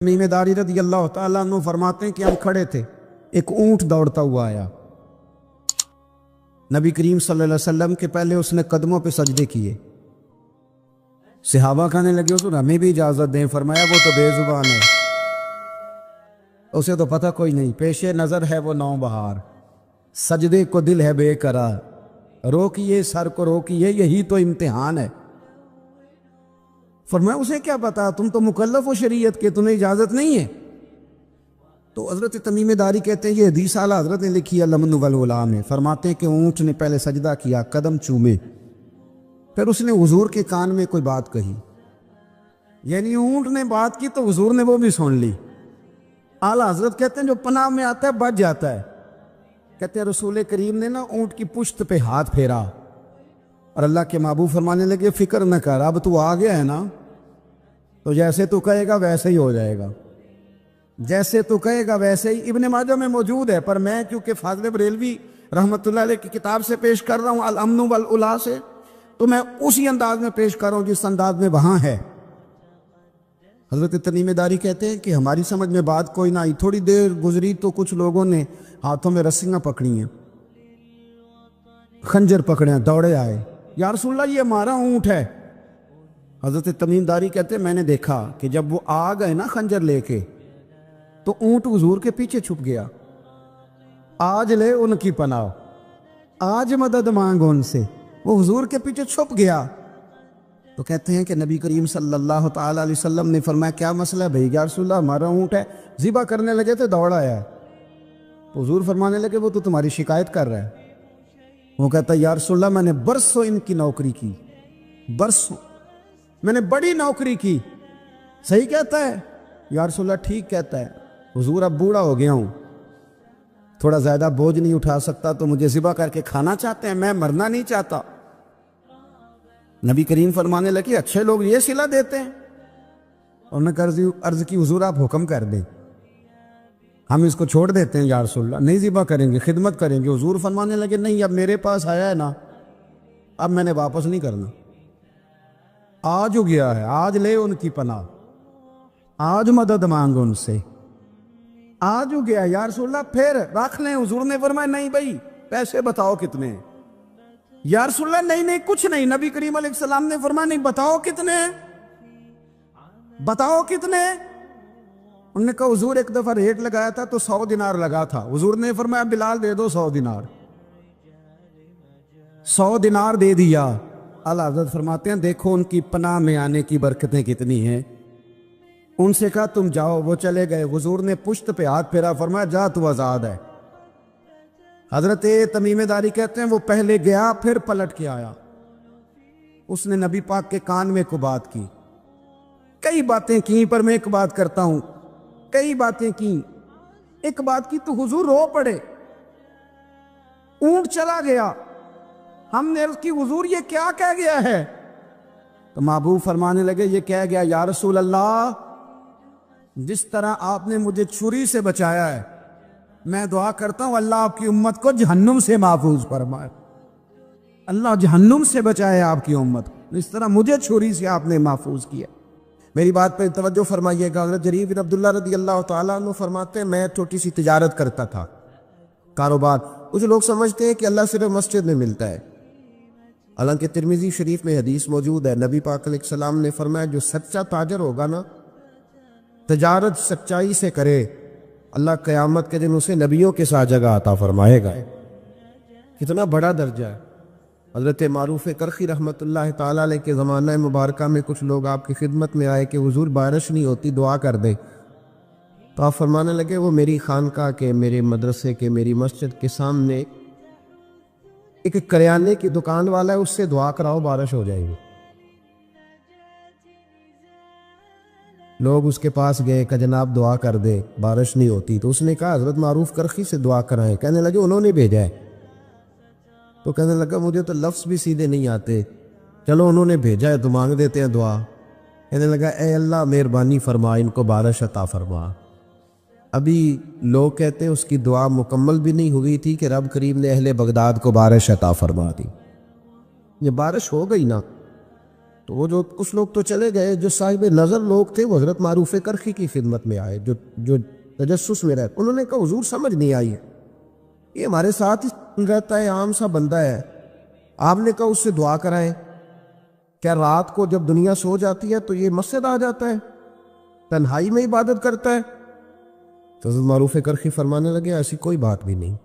تمیم داری رضی اللہ تعالیٰ عنہ فرماتے ہیں کہ ہم کھڑے تھے، ایک اونٹ دوڑتا ہوا آیا، نبی کریم صلی اللہ علیہ وسلم کے پہلے اس نے قدموں پہ سجدے کیے، صحابہ کہنے لگے حضور ہمیں بھی اجازت دیں، فرمایا وہ تو بے زبان ہے، اسے تو پتہ کوئی نہیں، پیش نظر ہے وہ نو بہار، سجدے کو دل ہے بے قرار، روکیے سر کو روکیے، یہی تو امتحان ہے۔ فرمایا اسے کیا پتا، تم تو مکلف ہو شریعت کے، تمہیں اجازت نہیں ہے۔ تو حضرت تمیم داری کہتے ہیں یہ حدیث اعلیٰ حضرت نے لکھی ہے لمن والغلام میں، فرماتے ہیں کہ اونٹ نے پہلے سجدہ کیا، قدم چومے، پھر اس نے حضور کے کان میں کوئی بات کہی، یعنی اونٹ نے بات کی تو حضور نے وہ بھی سن لی۔ اعلیٰ حضرت کہتے ہیں جو پناہ میں آتا ہے بچ جاتا ہے، کہتے ہیں رسول کریم نے نا اونٹ کی پشت پہ ہاتھ پھیرا اور اللہ کے محبوب فرمانے لگے فکر نہ کر، اب تو آ گیا ہے نا، تو جیسے تو کہے گا ویسے ہی ہو جائے گا، جیسے تو کہے گا ویسے ہی۔ ابن ماجہ میں موجود ہے، پر میں کیونکہ فاضل بریلوی رحمۃ اللہ علیہ کی کتاب سے پیش کر رہا ہوں الامن والالا سے، تو میں اسی انداز میں پیش کر رہا ہوں جس انداز میں وہاں ہے۔ حضرت تمیم داری کہتے ہیں کہ ہماری سمجھ میں بات کوئی نہ آئی، تھوڑی دیر گزری تو کچھ لوگوں نے ہاتھوں میں رسیاں پکڑی ہیں، خنجر پکڑے ہیں، دوڑے آئے، یا رسول اللہ یہ ہمارا اونٹ ہے۔ حضرت تمیم داری کہتے ہیں میں نے دیکھا کہ جب وہ آ گئے نا خنجر لے کے تو اونٹ حضور کے پیچھے چھپ گیا، آج لے ان کی پناہ، آج مدد مانگ ان سے، وہ حضور کے پیچھے چھپ گیا۔ تو کہتے ہیں کہ نبی کریم صلی اللہ تعالیٰ علیہ وسلم نے فرمایا کیا مسئلہ ہے بھائی؟ یا رسول اللہ ہمارا اونٹ ہے، ذبح کرنے لگے تھے دوڑ آیا ہے۔ تو حضور فرمانے لگے وہ تو تمہاری شکایت کر رہا ہے۔ وہ کہتا ہے یا رسول اللہ میں نے برسوں ان کی نوکری کی، برسوں میں نے بڑی نوکری کی، صحیح کہتا ہے؟ یا رسول اللہ ٹھیک کہتا ہے، حضور اب بوڑھا ہو گیا ہوں، تھوڑا زیادہ بوجھ نہیں اٹھا سکتا، تو مجھے ذبح کر کے کھانا چاہتے ہیں، میں مرنا نہیں چاہتا۔ نبی کریم فرمانے لگے اچھے لوگ یہ صلہ دیتے ہیں؟ انہوں نے عرض کی حضور آپ حکم کر دیں، ہم اس کو چھوڑ دیتے ہیں یا رسول اللہ، نہیں ذبح کریں گے، خدمت کریں گے۔ حضور فرمانے لگے نہیں، اب میرے پاس آیا ہے نا، اب میں نے واپس نہیں کرنا، آج ہو گیا ہے، آج لے ان کی پناہ، آج مدد مانگ ان سے، آج ہو گیا یا رسول اللہ پھر رکھ لیں۔ حضور نے فرمایا نہیں بھائی پیسے بتاؤ کتنے ہیں؟ یا رسول اللہ نہیں نہیں کچھ نہیں۔ نبی کریم علیہ السلام نے فرمایا نہیں بتاؤ کتنے ہیں، بتاؤ کتنے ہیں؟ انہوں نے کہا حضور ایک دفعہ ریٹ لگایا تھا تو 100 دینار لگا تھا، حضور نے فرمایا بلال دے دو 100 دینار، 100 دینار دے دیا۔ اعلیٰ حضرت فرماتے ہیں دیکھو ان کی پناہ میں آنے کی برکتیں کتنی ہیں۔ ان سے کہا تم جاؤ، وہ چلے گئے، حضور نے پشت پہ ہاتھ پھیرا، فرمایا جا تو آزاد ہے۔ حضرت تمیم داری کہتے ہیں وہ پہلے گیا پھر پلٹ کے آیا، اس نے نبی پاک کے کان میں کو بات کی، کئی باتیں کی، پر میں ایک بات کرتا ہوں، کئی باتیں کی، ایک بات کی تو حضور رو پڑے، اونٹ چلا گیا، ہم نے عرض کی حضور یہ کیا کہہ گیا ہے؟ تو محبوب فرمانے لگے یہ کہہ گیا یا رسول اللہ جس طرح آپ نے مجھے چھری سے بچایا ہے، میں دعا کرتا ہوں اللہ آپ کی امت کو جہنم سے محفوظ فرمائے، اللہ جہنم سے بچائے آپ کی امت، اس طرح مجھے چھری سے آپ نے محفوظ کیا۔ میری بات پہ توجہ فرمائیے گا، حضرت جریر بن عبداللہ رضی اللہ تعالیٰ عنہ فرماتے ہیں میں چھوٹی سی تجارت کرتا تھا، کاروبار، کچھ لوگ سمجھتے ہیں کہ اللہ صرف مسجد میں ملتا ہے، حالانکہ ترمذی شریف میں حدیث موجود ہے، نبی پاک علیہ السلام نے فرمایا جو سچا تاجر ہوگا نا، تجارت سچائی سے کرے، اللہ قیامت کے دن اسے نبیوں کے ساتھ جگہ عطا فرمائے گا۔ کتنا بڑا درجہ ہے۔ حضرت معروف کرخی رحمۃ اللہ تعالیٰ علیہ کے زمانہ مبارکہ میں کچھ لوگ آپ کی خدمت میں آئے کہ حضور بارش نہیں ہوتی دعا کر دیں، تو آپ فرمانے لگے وہ میری خانقاہ کے، میرے مدرسے کے، میری مسجد کے سامنے ایک کریانے کی دکان والا ہے، اس سے دعا کراؤ بارش ہو جائے گی۔ لوگ اس کے پاس گئے کہ جناب دعا کر دے بارش نہیں ہوتی، تو اس نے کہا حضرت معروف کرخی سے دعا کرائیں، کہنے لگے انہوں نے بھیجا ہے، تو کہنے لگا مجھے تو لفظ بھی سیدھے نہیں آتے، چلو انہوں نے بھیجا ہے تو مانگ دیتے ہیں دعا۔ کہنے لگا اے اللہ مہربانی فرما ان کو بارش عطا فرما۔ ابھی لوگ کہتے ہیں اس کی دعا مکمل بھی نہیں ہوئی تھی کہ رب کریم نے اہل بغداد کو بارش عطا فرما دی۔ یہ بارش ہو گئی نا تو وہ جو کچھ لوگ تو چلے گئے، جو صاحب نظر لوگ تھے وہ حضرت معروف کرخی کی خدمت میں آئے، جو تجسس میں رہتے. انہوں نے کہا حضور سمجھ نہیں آئی ہے، یہ ہمارے ساتھ ہی رہتا ہے، عام سا بندہ ہے. آپ نے کہا اس سے دعا کرائیں. کیا رات کو جب دنیا سو جاتی ہے تو یہ مسجد آ جاتا ہے، تنہائی میں عبادت کرتا ہے؟ تو حضرت معروف کرخی فرمانے لگے ایسی کوئی بات بھی نہیں.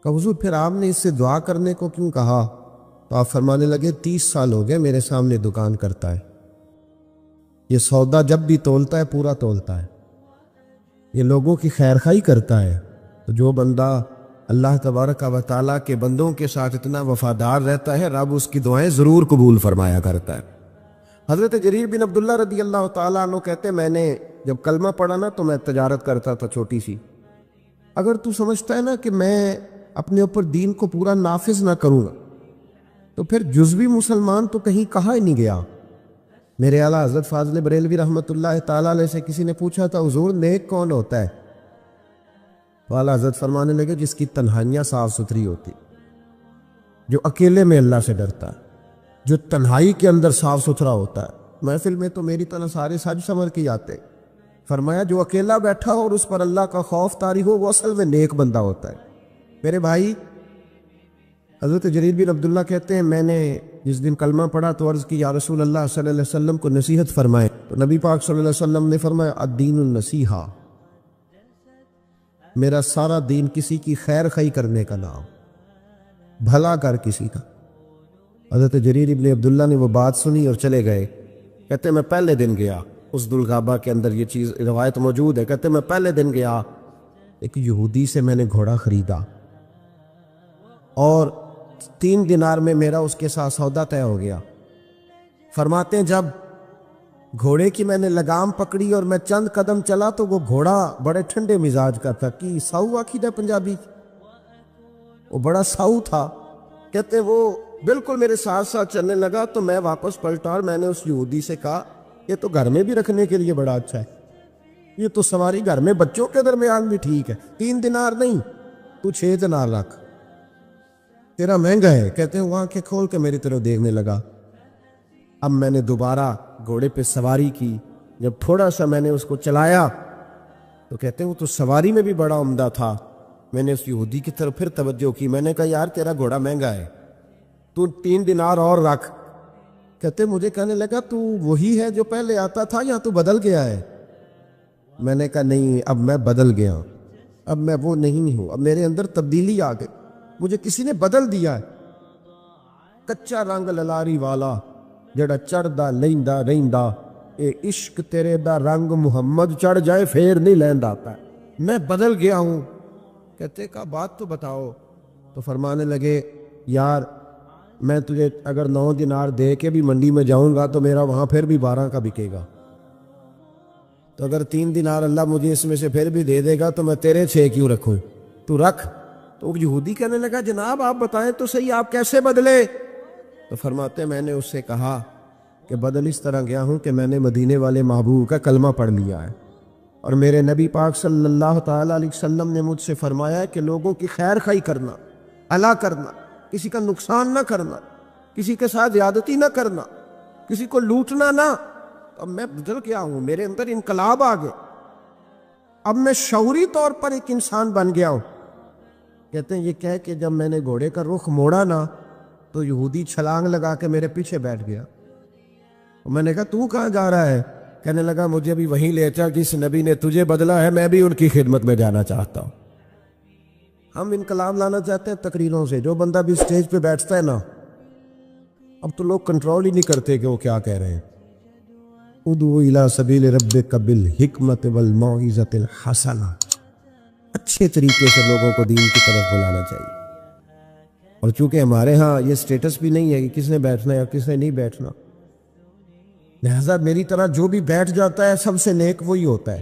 کہا حضور پھر آپ نے اس سے دعا کرنے کو کیوں کہا؟ تو آپ فرمانے لگے 30 سال ہو گئے میرے سامنے دکان کرتا ہے، یہ سودا جب بھی تولتا ہے پورا تولتا ہے، یہ لوگوں کی خیر خواہی کرتا ہے. تو جو بندہ اللہ تبارک و تعالیٰ کے بندوں کے ساتھ اتنا وفادار رہتا ہے، رب اس کی دعائیں ضرور قبول فرمایا کرتا ہے. حضرت جریر بن عبداللہ رضی اللہ تعالیٰ عنہ کہتے میں نے جب کلمہ پڑھا نا تو میں تجارت کرتا تھا چھوٹی سی. اگر تو سمجھتا ہے نا کہ میں اپنے اوپر دین کو پورا نافذ نہ کروں گا تو پھر جزوی مسلمان تو کہیں کہا ہی نہیں گیا. میرے اعلیٰ حضرت فاضل بریلوی رحمۃ اللہ تعالیٰ علیہ سے کسی نے پوچھا تھا حضور نیک کون ہوتا ہے؟ تو اعلیٰ حضرت فرمانے لگے جس کی تنہائیاں صاف ستھری ہوتی، جو اکیلے میں اللہ سے ڈرتا ہے، جو تنہائی کے اندر صاف ستھرا ہوتا ہے. محفل میں تو میری طرح سارے سج سمر کے آتے. فرمایا جو اکیلا بیٹھا ہو اور اس پر اللہ کا خوف طاری ہو وہ اصل میں نیک بندہ ہوتا ہے. میرے بھائی حضرت جریر بن عبداللہ کہتے ہیں میں نے جس دن کلمہ پڑھا تو عرض کی یا رسول اللہ صلی اللہ علیہ وسلم کو نصیحت فرمائے. تو نبی پاک صلی اللہ علیہ وسلم نے فرمایا الدین النصیحہ، میرا سارا دین کسی کی خیر خواہی کرنے کا نام، بھلا کر کسی کا. حضرت جریر ابن عبداللہ نے وہ بات سنی اور چلے گئے. کہتے میں پہلے دن گیا، اس ذوالغابہ کے اندر یہ چیز روایت موجود ہے. کہتے میں پہلے دن گیا، ایک یہودی سے میں نے گھوڑا خریدا اور 3 دینار میں میرا اس کے ساتھ سودا طے ہو گیا. فرماتے ہیں جب گھوڑے کی میں نے لگام پکڑی اور میں چند قدم چلا تو وہ گھوڑا بڑے ٹھنڈے مزاج کا تھا. کی ساؤ آخیدہ پنجابی، وہ بڑا ساؤ تھا. کہتے وہ بالکل میرے ساتھ ساتھ چلنے لگا تو میں واپس پلٹا اور میں نے اس یہودی سے کہا یہ تو گھر میں بھی رکھنے کے لیے بڑا اچھا ہے، یہ تو سواری گھر میں بچوں کے درمیان بھی ٹھیک ہے. 3 دینار نہیں تو 6 دینار رکھ، تیرا مہنگا ہے. کہتے ہیں وہ آنکھیں کھول کے میری طرف دیکھنے لگا. اب میں نے دوبارہ گھوڑے پہ سواری کی. جب تھوڑا سا میں نے اس کو چلایا تو کہتے ہیں وہ تو سواری میں بھی بڑا عمدہ تھا. میں نے اس یہودی کی طرف پھر توجہ کی. میں نے کہا یار تیرا گھوڑا مہنگا ہے، تو 3 دینار اور رکھ. کہتے مجھے کہنے لگا تو وہی ہے جو پہلے آتا تھا یا تو بدل گیا ہے؟ میں نے کہا نہیں اب میں بدل گیا ہوں، اب میں وہ نہیں ہوں، اب میرے اندر تبدیلی آ گئی، مجھے کسی نے بدل دیا ہے. کچا رنگ للاری والا جڑا چڑھدا لیندا رہندا، اے عشق تیرے دا رنگ محمد چڑھ جائے پھر نہیں لیندا آتا ہے. میں بدل گیا ہوں. کہتے کہا بات تو بتاؤ. تو فرمانے لگے یار میں تجھے اگر 9 دینار دے کے بھی منڈی میں جاؤں گا تو میرا وہاں پھر بھی 12 کا بکے گا. تو اگر 3 دینار اللہ مجھے اس میں سے پھر بھی دے دے گا تو میں تیرے 6 کیوں رکھوں، تو رکھ. تو یہودی کہنے لگا جناب آپ بتائیں تو صحیح آپ کیسے بدلے؟ تو فرماتے میں نے اس سے کہا کہ بدل اس طرح گیا ہوں کہ میں نے مدینے والے محبوب کا کلمہ پڑھ لیا ہے، اور میرے نبی پاک صلی اللہ تعالیٰ علیہ وسلم نے مجھ سے فرمایا ہے کہ لوگوں کی خیر خواہی کرنا، الا کرنا، کسی کا نقصان نہ کرنا، کسی کے ساتھ زیادتی نہ کرنا، کسی کو لوٹنا نہ. اب میں بدل گیا ہوں، میرے اندر انقلاب آ گیا، اب میں شعوری طور پر ایک انسان بن گیا ہوں. کہتے ہیں یہ کہہ کہ جب میں نے گھوڑے کا رخ موڑا نا تو یہودی چھلانگ لگا کے میرے پیچھے بیٹھ گیا. میں نے کہا تو کہاں جا رہا ہے؟ کہنے لگا مجھے بھی وہیں لے چل جس نبی نے تجھے بدلا ہے، میں بھی ان کی خدمت میں جانا چاہتا ہوں. ہم انقلاب لانا چاہتے ہیں تقریروں سے. جو بندہ بھی اسٹیج پہ بیٹھتا ہے نا اب تو لوگ کنٹرول ہی نہیں کرتے کہ وہ کیا کہہ رہے ہیں. ادعو الی سبیل ربک بالحکمت والموعظۃ الحسنہ، اچھے طریقے سے لوگوں کو دین کی طرف بلانا چاہیے. اور چونکہ ہمارے ہاں یہ سٹیٹس بھی نہیں ہے کہ کس نے بیٹھنا ہے یا کس نے نہیں بیٹھنا، لہذا میری طرح جو بھی بیٹھ جاتا ہے سب سے نیک وہی ہوتا ہے.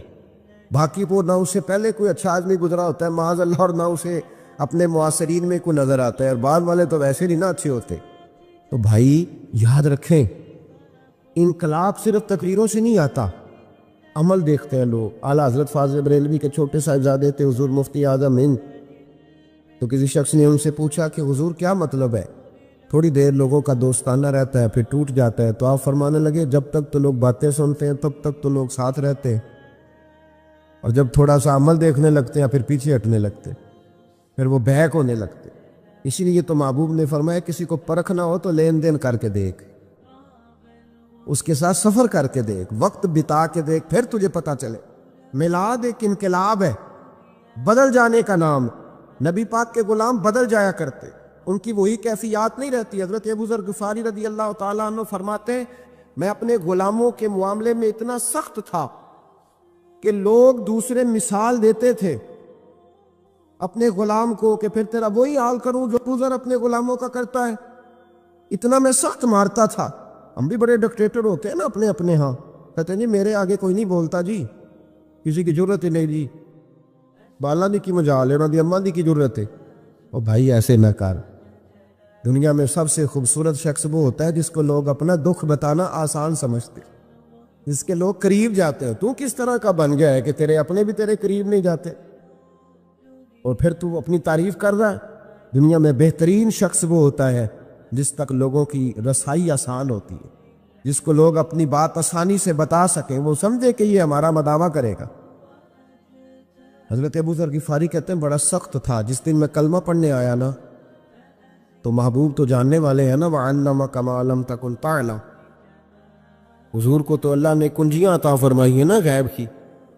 باقی وہ نہ اسے پہلے کوئی اچھا آدمی گزرا ہوتا ہے معاذ اللہ، اور نہ اسے اپنے معاصرین میں کوئی نظر آتا ہے، اور بعد والے تو ویسے نہیں نہ اچھے ہوتے. تو بھائی یاد رکھیں انقلاب صرف تقریروں سے نہیں آتا، عمل دیکھتے ہیں لوگ. اعلیٰ حضرت فاضل بریلوی کے چھوٹے صاحبزادے تھے حضور مفتی اعظم ہند. تو کسی شخص نے ان سے پوچھا کہ حضور کیا مطلب ہے؟ تھوڑی دیر لوگوں کا دوستانہ رہتا ہے، پھر ٹوٹ جاتا ہے۔ تو آپ فرمانے لگے جب تک تو لوگ باتیں سنتے ہیں تب تک تو لوگ ساتھ رہتے ہیں، اور جب تھوڑا سا عمل دیکھنے لگتے ہیں پھر پیچھے ہٹنے لگتے، پھر وہ بیک ہونے لگتے۔ اسی لیے تو محبوب نے فرمایا کسی کو پرکھنا ہو تو لین دین کر کے دیکھ، اس کے ساتھ سفر کر کے دیکھ، وقت بتا کے دیکھ، پھر تجھے پتا چلے۔ میلاد ایک انقلاب ہے، بدل جانے کا نام۔ نبی پاک کے غلام بدل جایا کرتے، ان کی وہی کیفیات نہیں رہتی۔ حضرت ابو ذر غفاری رضی اللہ تعالیٰ عنہ فرماتے ہیں میں اپنے غلاموں کے معاملے میں اتنا سخت تھا کہ لوگ دوسرے مثال دیتے تھے اپنے غلام کو کہ پھر تیرا وہی حال کروں جو ابو ذر اپنے غلاموں کا کرتا ہے۔ اتنا میں سخت مارتا تھا۔ ہم بھی بڑے ڈکٹیٹر ہوتے ہیں نا اپنے ہاں، کہتے ہیں جی میرے آگے کوئی نہیں بولتا جی، کسی کی ضرورت ہی نہیں جی، بالا دی کی مجال ہے، دی اماں دی کی ضرورت ہے۔ اور بھائی ایسے نہ کر۔ دنیا میں سب سے خوبصورت شخص وہ ہوتا ہے جس کو لوگ اپنا دکھ بتانا آسان سمجھتے، جس کے لوگ قریب جاتے ہیں۔ تو کس طرح کا بن گیا ہے کہ تیرے اپنے بھی تیرے قریب نہیں جاتے، اور پھر تو اپنی تعریف کر رہا ہے۔ دنیا میں بہترین شخص وہ ہوتا ہے جس تک لوگوں کی رسائی آسان ہوتی ہے، جس کو لوگ اپنی بات آسانی سے بتا سکیں، وہ سمجھے کہ یہ ہمارا مداوع کرے گا۔ حضرت ابو ذر غفاری کہتے ہیں بڑا سخت تھا۔ جس دن میں کلمہ پڑھنے آیا نا تو محبوب تو جاننے والے ہیں نا، وَعَلَّمَكَ مَا لَمْ تَكُنْ تَعْلَمْ، حضور کو تو اللہ نے کنجیاں عطا فرمائی ہیں نا غیب کی۔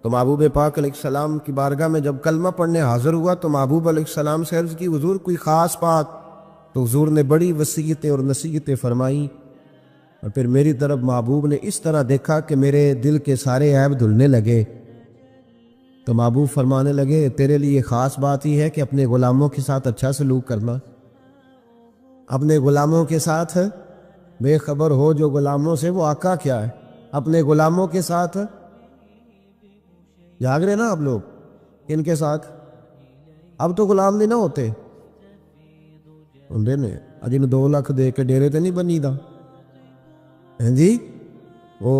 تو محبوب پاک علیہ السلام کی بارگاہ میں جب کلمہ پڑھنے حاضر ہوا تو محبوب علیہ السلام سے عرض کی حضور کوئی خاص بات؟ تو حضور نے بڑی وصیتیں اور نصیحتیں فرمائیں، اور پھر میری طرف محبوب نے اس طرح دیکھا کہ میرے دل کے سارے عیب دھلنے لگے۔ تو محبوب فرمانے لگے تیرے لیے خاص بات ہی ہے کہ اپنے غلاموں کے ساتھ اچھا سلوک کرنا، اپنے غلاموں کے ساتھ بے خبر ہو جو غلاموں سے وہ آقا کیا ہے، اپنے غلاموں کے ساتھ جاگ رہے نا آپ لوگ، ان کے ساتھ اب تو غلام نہیں نہ ہوتے نے اجن 2 لاکھ دے کے ڈیرے تے نہیں بنی دا جی، وہ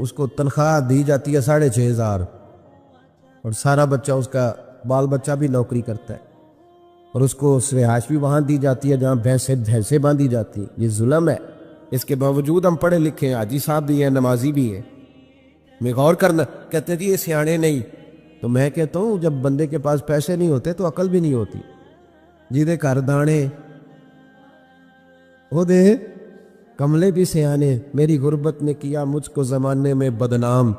اس کو تنخواہ دی جاتی ہے 6,500، اور سارا بچہ اس کا بال بچہ بھی نوکری کرتا ہے، اور اس کو رہائش بھی وہاں دی جاتی ہے جہاں بھینسیں باندھی جاتی ہیں۔ یہ ظلم ہے۔ اس کے باوجود ہم پڑھے لکھے ہیں، حاجی صاحب بھی ہیں، نمازی بھی ہیں، میں غور کرنا کہتے ہیں جی یہ سیانے نہیں۔ تو میں کہتا ہوں جب بندے کے پاس پیسے نہیں ہوتے تو عقل بھی نہیں ہوتی۔ جیدے گھر دانے وہ دے کملے بھی سیانے، میری غربت نے کیا مجھ کو زمانے میں بدنام،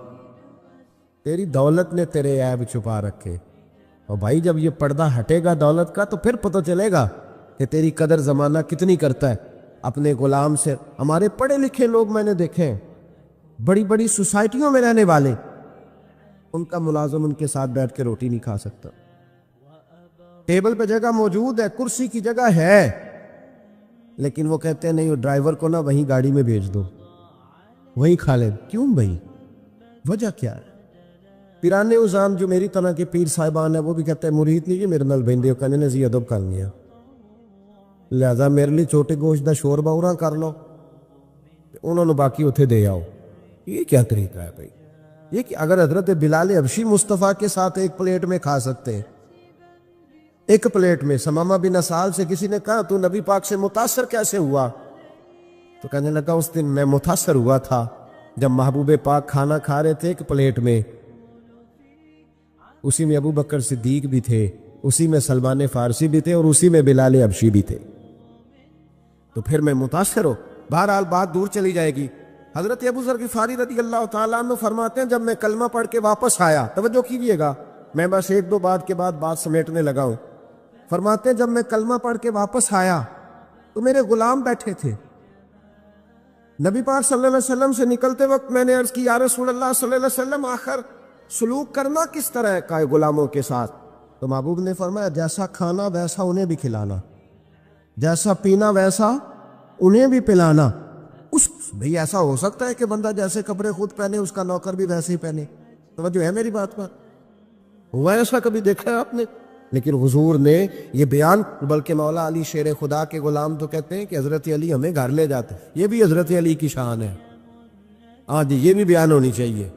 تیری دولت نے تیرے عیب چھپا رکھے۔ اور بھائی جب یہ پردہ ہٹے گا دولت کا تو پھر پتہ چلے گا کہ تیری قدر زمانہ کتنی کرتا ہے۔ اپنے غلام سے ہمارے پڑھے لکھے لوگ میں نے دیکھے ہیں، بڑی بڑی سوسائٹیوں میں رہنے والے، ان کا ملازم ان کے ساتھ بیٹھ کے روٹی نہیں کھا سکتا۔ ٹیبل پہ جگہ موجود ہے، کرسی کی جگہ ہے، لیکن وہ کہتے ہیں نہیں وہ ڈرائیور کو نا وہیں گاڑی میں بھیج دو، وہیں کھا لیں۔ کیوں بھائی؟ وجہ کیا ہے؟ پیرانے عظام جو میری طرح کے پیر صاحبان ہیں وہ بھی کہتے ہیں مرید نہیں جی میرے نال بہندے کہنے نے زی ادب کر لیا، لہذا میرے لیے چھوٹے گوشت دا شوربہ اورا کر لو، انہوں نے باقی اتھے دے آؤ۔ یہ کیا طریقہ ہے بھائی؟ یہ کہ اگر حضرت بلال حبشی مصطفیٰ کے ساتھ ایک پلیٹ میں کھا سکتے ہیں، ایک پلیٹ میں، سمامہ بن اسال سے کسی نے کہا تو نبی پاک سے متاثر کیسے ہوا؟ تو کہنے لگا اس دن میں متاثر ہوا تھا جب محبوب پاک کھانا کھا رہے تھے ایک پلیٹ میں، اسی میں ابو بکر صدیق بھی تھے، اسی میں سلمان فارسی بھی تھے، اور اسی میں بلال حبشی بھی تھے، تو پھر میں متاثر ہوں۔ بہرحال بات دور چلی جائے گی۔ حضرت ابو ذر غفاری رضی اللہ تعالیٰ عنہ فرماتے ہیں جب میں کلمہ پڑھ کے واپس آیا، توجہ کیجیے گا، میں بس 1-2 بات کے بعد بات سمیٹنے لگا ہوں۔ فرماتے ہیں جب میں کلمہ پڑھ کے واپس آیا تو میرے غلام بیٹھے تھے، نبی پاک صلی اللہ علیہ وسلم سے نکلتے وقت میں نے عرض کی یا رسول اللہ صلی اللہ علیہ وسلم آخر سلوک کرنا کس طرح کا ہے غلاموں کے ساتھ؟ تو محبوب نے فرمایا جیسا کھانا ویسا انہیں بھی کھلانا، جیسا پینا ویسا انہیں بھی پلانا۔ بھئی ایسا ہو سکتا ہے کہ بندہ جیسے کپڑے خود پہنے اس کا نوکر بھی ویسے ہی پہنے؟ توجہ ہے میری بات پر؟ ہوا ایسا کبھی دیکھا ہے آپ نے؟ لیکن حضور نے یہ بیان، بلکہ مولا علی شیر خدا کے غلام تو کہتے ہیں کہ حضرت علی ہمیں گھر لے جاتے، یہ بھی حضرت علی کی شان ہے۔ ہاں جی یہ بھی بیان ہونی چاہیے،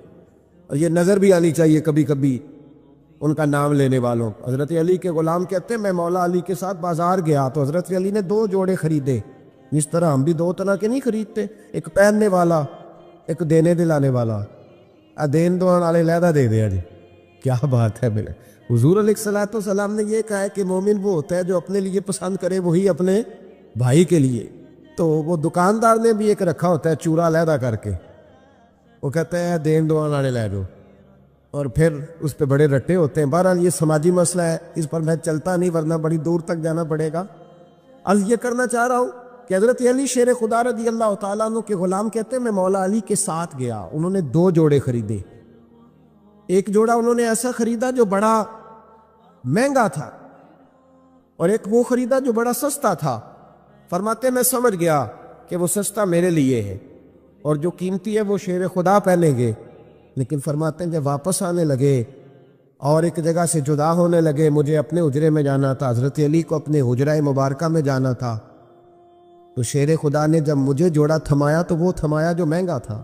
اور یہ نظر بھی آنی چاہیے کبھی کبھی ان کا نام لینے والوں۔ حضرت علی کے غلام کہتے ہیں میں مولا علی کے ساتھ بازار گیا تو حضرت علی نے 2 جوڑے خریدے، اس طرح ہم بھی دو طرح کے نہیں خریدتے، ایک پہننے والا، ایک دینے دلانے والا۔ دین دوان والے لہدہ دے دیا جی، کیا بات ہے میرے حضور علیہ الصلوۃ والسلام نے یہ کہا ہے کہ مومن وہ ہوتا ہے جو اپنے لیے پسند کرے وہی اپنے بھائی کے لیے۔ تو وہ دکاندار نے بھی ایک رکھا ہوتا ہے چورا لہدہ کر کے، وہ کہتا ہے دین دوان والے لے دو، اور پھر اس پہ بڑے رٹے ہوتے ہیں۔ بہرحال یہ سماجی مسئلہ ہے، اس پر میں چلتا نہیں ورنہ بڑی دور تک جانا پڑے گا۔ عرض یہ کرنا چاہ رہا ہوں کہ حضرت علی شیر خدا رضی اللہ تعالیٰ عنہ کے غلام کہتے ہیں میں مولا علی کے ساتھ گیا، انہوں نے 2 جوڑے خریدے۔ ایک جوڑا انہوں نے ایسا خریدا جو بڑا مہنگا تھا، اور ایک وہ خریدا جو بڑا سستا تھا۔ فرماتے میں سمجھ گیا کہ وہ سستا میرے لیے ہے اور جو قیمتی ہے وہ شیر خدا پہنیں گے۔ لیکن فرماتے ہیں جب واپس آنے لگے اور ایک جگہ سے جدا ہونے لگے، مجھے اپنے حجرے میں جانا تھا، حضرت علی کو اپنے حجرہ مبارکہ میں جانا تھا، تو شیر خدا نے جب مجھے جوڑا تھمایا تو وہ تھمایا جو مہنگا تھا۔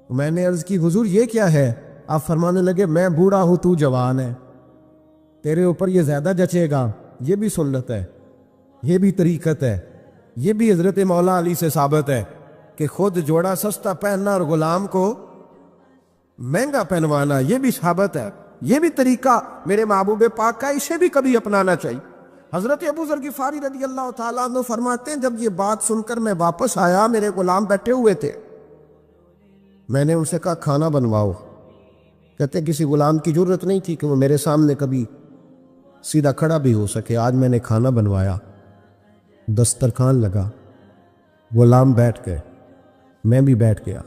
میں نے عرض کی حضور یہ کیا ہے؟ آپ فرمانے لگے میں بوڑھا ہوں تو جوان ہے، تیرے اوپر یہ زیادہ جچے گا۔ یہ بھی سنت ہے، یہ بھی طریقت ہے، یہ بھی حضرت مولا علی سے ثابت ہے کہ خود جوڑا سستا پہننا اور غلام کو مہنگا پہنوانا، یہ بھی ثابت ہے، یہ بھی طریقہ میرے محبوب پاک کا، اسے بھی کبھی اپنانا چاہیے۔ حضرت ابو ذر غفاری رضی اللہ تعالیٰ عنہ فرماتے ہیں جب یہ بات سن کر میں واپس آیا، میرے غلام بیٹھے ہوئے تھے، میں نے ان سے کہا کھانا بنواؤ۔ کہتے کسی غلام کی ضرورت نہیں تھی کہ وہ میرے سامنے کبھی سیدھا کھڑا بھی ہو سکے۔ آج میں نے کھانا بنوایا، دسترخوان لگا، غلام بیٹھ گئے، میں بھی بیٹھ گیا۔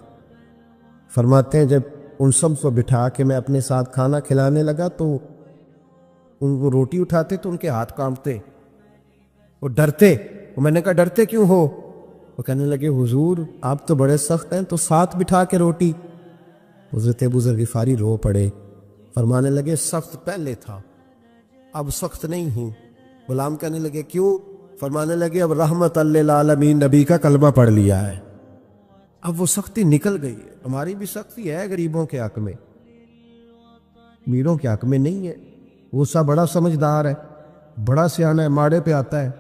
فرماتے ہیں جب ان سب کو بٹھا کے میں اپنے ساتھ کھانا کھلانے لگا تو ان کو روٹی اٹھاتے تو ان کے ہاتھ کانپتے، وہ ڈرتے۔ میں نے کہا ڈرتے کیوں ہو؟ وہ کہنے لگے حضور آپ تو بڑے سخت ہیں، تو ساتھ بٹھا کے روٹی۔ حضرت ابو ذر غفاری رو پڑے، فرمانے لگے سخت پہلے تھا، اب سخت نہیں ہوں۔ غلام کہنے لگے کیوں؟ فرمانے لگے اب رحمت للعالمین نبی کا کلمہ پڑھ لیا ہے، اب وہ سختی نکل گئی ہے۔ ہماری بھی سختی ہے غریبوں کے حق میں، میروں کے حق میں نہیں ہے۔ غصہ بڑا سمجھدار ہے، بڑا سیانا ہے، ماڑے پہ آتا ہے،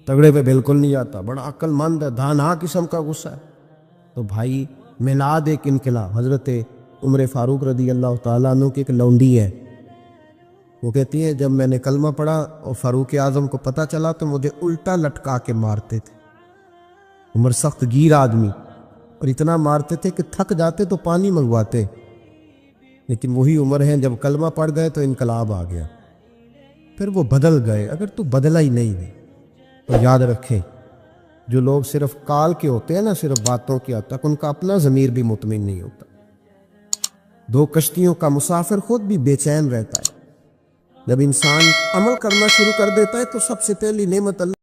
تگڑے پہ بالکل نہیں آتا، بڑا عقل مند ہے، دانا قسم کا غصہ ہے۔ تو بھائی میلاد ایک انقلاب، حضرت عمر فاروق رضی اللہ تعالیٰ عنہ کی ایک لونڈی ہے، وہ کہتی ہے جب میں نے کلمہ پڑھا اور فاروق اعظم کو پتہ چلا تو مجھے الٹا لٹکا کے مارتے تھے۔ عمر سخت گیر آدمی، اور اتنا مارتے تھے کہ تھک جاتے تو پانی منگواتے، لیکن وہی عمر ہیں جب کلمہ پڑھ گئے تو انقلاب آ گیا، پھر وہ بدل گئے۔ اگر تو بدلا ہی نہیں ہے تو یاد رکھیں جو لوگ صرف کال کے ہوتے ہیں نا، صرف باتوں کے حد تک، ان کا اپنا ضمیر بھی مطمئن نہیں ہوتا۔ 2 کشتیوں کا مسافر خود بھی بے چین رہتا ہے۔ جب انسان عمل کرنا شروع کر دیتا ہے تو سب سے پہلی نعمت اللہ